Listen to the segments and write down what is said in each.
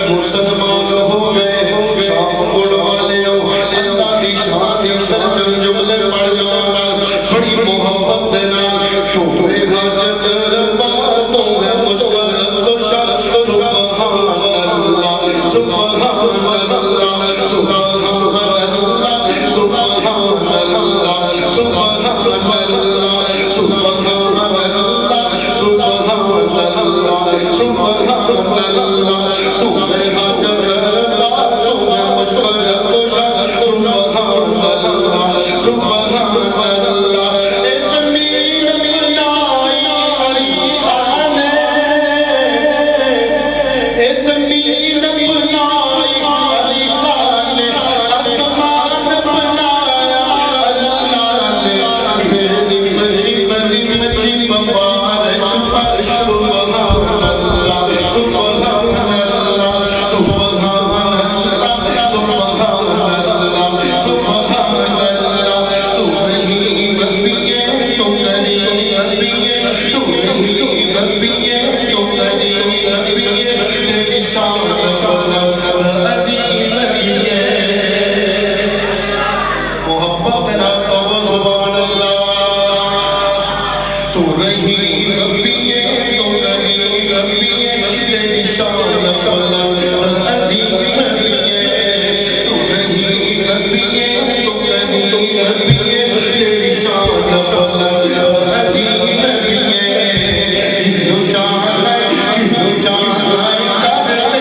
मुसलमान हो गए शाम गुड़ वाले अल्लाह दी शान दे अंदर चल जुमले पढ़ जावांगा बड़ी मोहब्बत दे नाल तूने हाजत रब्बा तू है मुश्किल कुशा सुभान अल्लाह सुभान अल्लाह सुभान अल्लाह सुभान अल्लाह सुभान अल्लाह सुभान अल्लाह सुभान अल्लाह सुभान अल्लाह तूने हाजत रब्बा तू है मुश्किल कुशा सुभान अल्लाह सुभान अल्लाह ए ज़मीन बनाई अल्लाह ने ए ज़मीन बनाई अल्लाह ने आसमान बनाया अल्लाह ने मेरी मच्छी बारिश पर सुभान अल्लाह सुभान अल्लाह सुभान अल्लाह सुभान अल्लाह सुभान अल्लाह तू नहीं नबी है तू करीम नबी है तू नहीं नबी है तू करीम नबी है तेरी शान अज़ीम नबी है मोहब्बत ना तो सुभान अल्लाह तू रही नबी है तू करीम नबी है तेरी शान अज़ीम नबी है तू रही नबी है तू करीम नबी है तेरी शान अज़ीम नबी है जिन्हों चाहना कर दे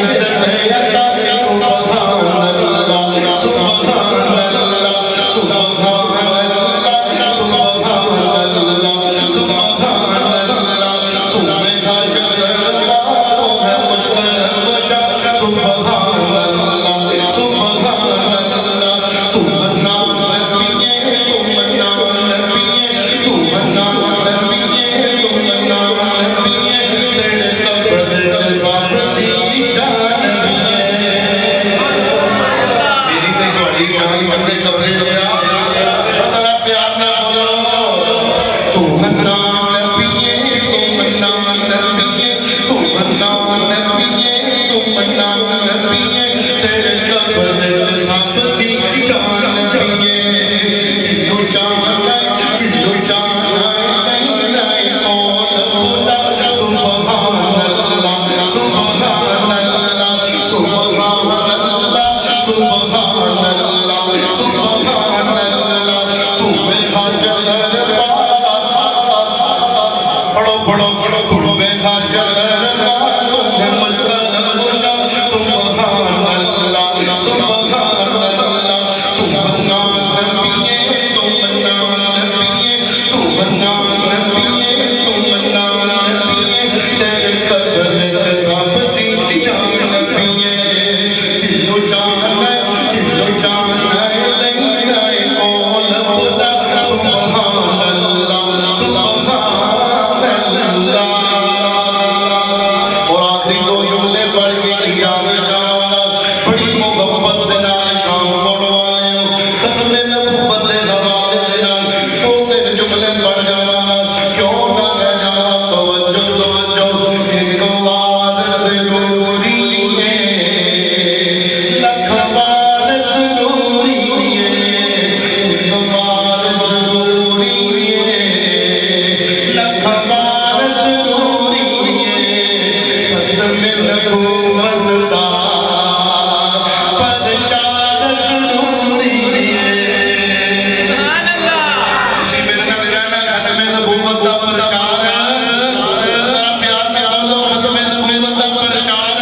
इज़्ज़त अता सुभान अल्लाह सुभान अल्लाह सुभान अल्लाह सुभान अल्लाह सुभान अल्लाह तूने हाजत रब्बा तू है मुश्किल कुशा सुभान अल्लाह सुभान अल्लाह तू मन्नान नबी है तू मन्नान नबी है तू मन्नान नबी है तू मन्नान नबी है तेरे कब्र च साफ़ी जान नबी है मेरी ते तुहाडी जान बंदे कब्रे च बस जरा प्यार नाल बोलो तू मन्नान नबी है तू मन्नान नबी है तू मन्नान नबी है तू मन्नान नबी है तेरे कब्र च साफ़ी जान नबी है जिन्हों चाहना नहीं कौन बोला सुभान अल्लाह सुभान अल्लाह सुभान अल्लाह सुभान अल्लाह सुभान अल्लाह तूने हाजत रब्बा पढ़ो पढ़ो पढ़ो तूने हाजत रब्बा तूने मुश्किल कुशा सुभान अल्लाह सुभान अल्लाह तू मन्नान नबी है तू मन्नान नबी है तू मन्नान नबी है तू मन्नान नबी है तेरे कब्र में साफ़ी जान नबी है जिन्हों चाहना नहीं आए कौन बोला सुभान अल्लाह सुभान अल्लाह और आखिरी दो जुमले पढ़ के इजाज़त चाहूंगा बड़ी मोहब्बत दे नाल शाम गुड़ वाले खत्मे नबूवत दे हवाले दे नाल दो तीन जुमले पढ़ जावांगा क्यों ना रह जावा तवज्जो एक बार ज़रूरी है लख बार ज़रूरी है एक बार ज़रूरी है लख बार ज़रूरी है खत्मे नबूवत दा प्रचार ज़रूरी है सुभान अल्लाह इसी मेरे नाल कहना खत्मे नबूवत दा प्रचार जरा प्यार में बोलो खत्मे नबूवत दा प्रचार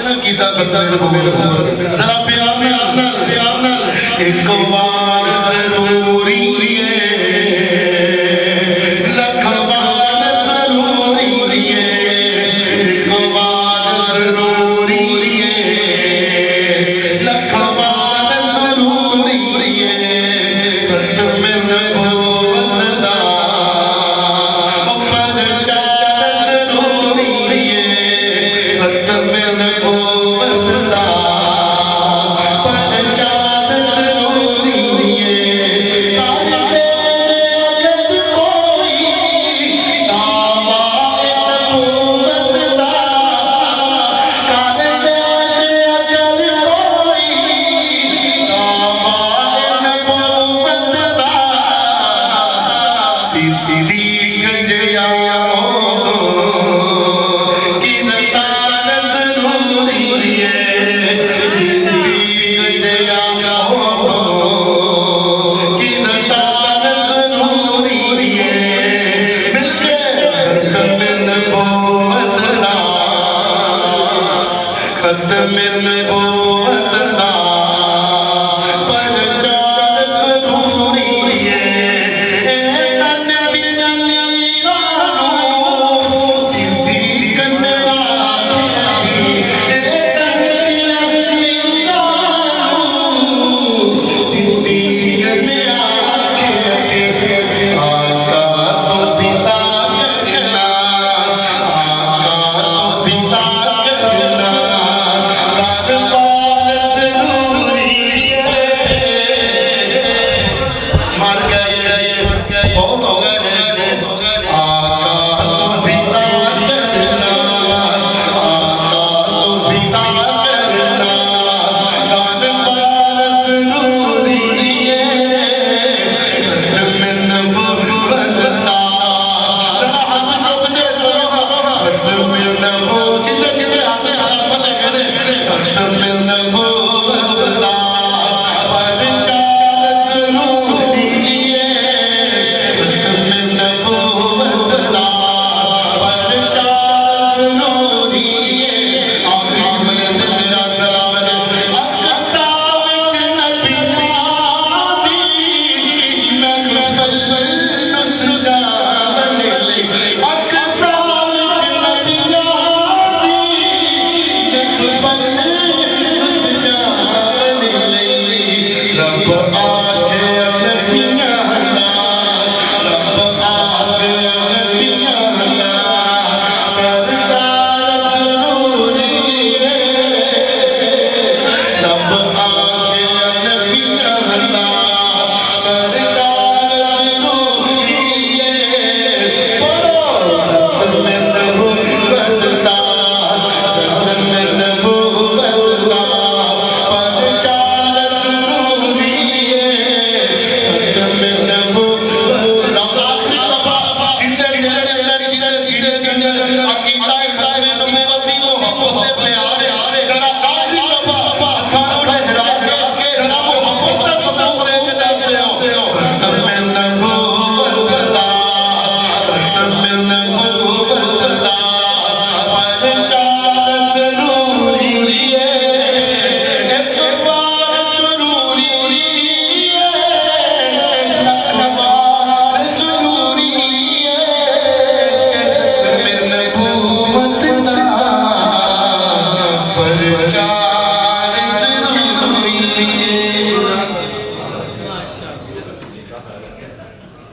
ना कीता खत्मे नबूवत जरा प्यार में एक बार ज़रूरी है लख बार ज़रूरी है एक बार ज़रूरी है लख बार ज़रूरी है खत्मे नबूवत दा प्रचार ज़रूरी है खत्मे नबूवत दा प्रचार ज़रूरी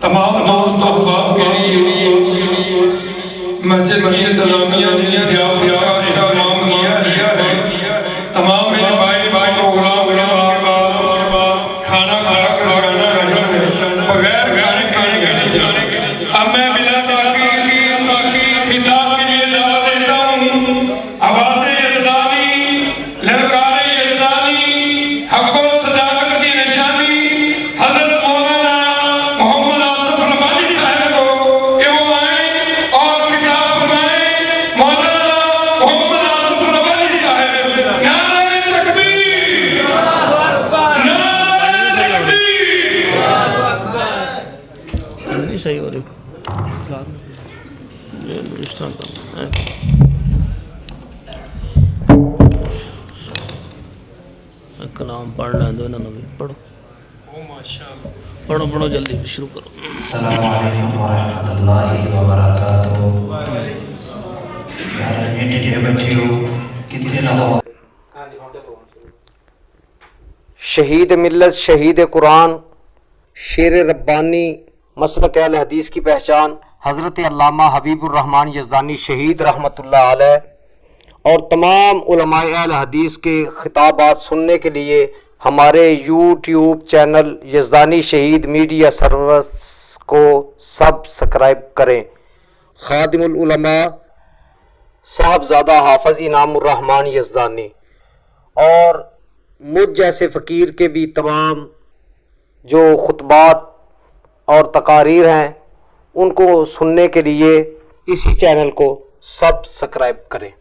तमाम दोस्त अहबाब के लिए मस्जिद जामिया ने ज़ियाफ़त का इंतज़ाम किया है। तमाम मेरे भाई प्रोग्राम के बाद खाना खाकर जाना है, बगैर खाने के नहीं जाने। अब मैं बिला ताक़ीद खिताब के लिए दावत देता हूँ। आवाज़े इस्लामी, ललकारे इस्लामी, हक़ व सदाक़त की निशानी हज़रत मौलाना मोहम्मद आसिफ रबानी साहब को कि वो आए और खिताब फरमाएं। मौलाना मोहम्मद आसिफ रबानी साहब, नारे तकबीर, नारे तकबीर। नहीं सही हो रही इस तरह का कलाम पढ़ लें दो इन्होंने भी पढ़ो पढ़ो पढ़ो जल्दी शुरू करो। अस्सलामु अलैकुम वरहमतुल्लाहि वबरकातुहू। यार नेटे बैठियो कितने लगा शहीद मिल्लत, शहीद कुरान, शेर रब्बानी, मसलक अहल हदीस की पहचान हज़रत अल्लामा हबीबुर रहमान यज़दानी शहीद रहमतुल्लाह अलैह और तमाम उलमाए अहल हदीस के खिताबात सुनने के लिए हमारे यूट्यूब चैनल यज़दानी शहीद मीडिया सर्विस को सब्सक्राइब करें। खादिमुल उलमा साहबजादा हाफिज़ इनामुर रहमान यज़दानी और मुझ जैसे फ़कीर के भी तमाम जो खुतबात और तकारीर हैं उनको सुनने के लिए इसी चैनल को सब्सक्राइब करें।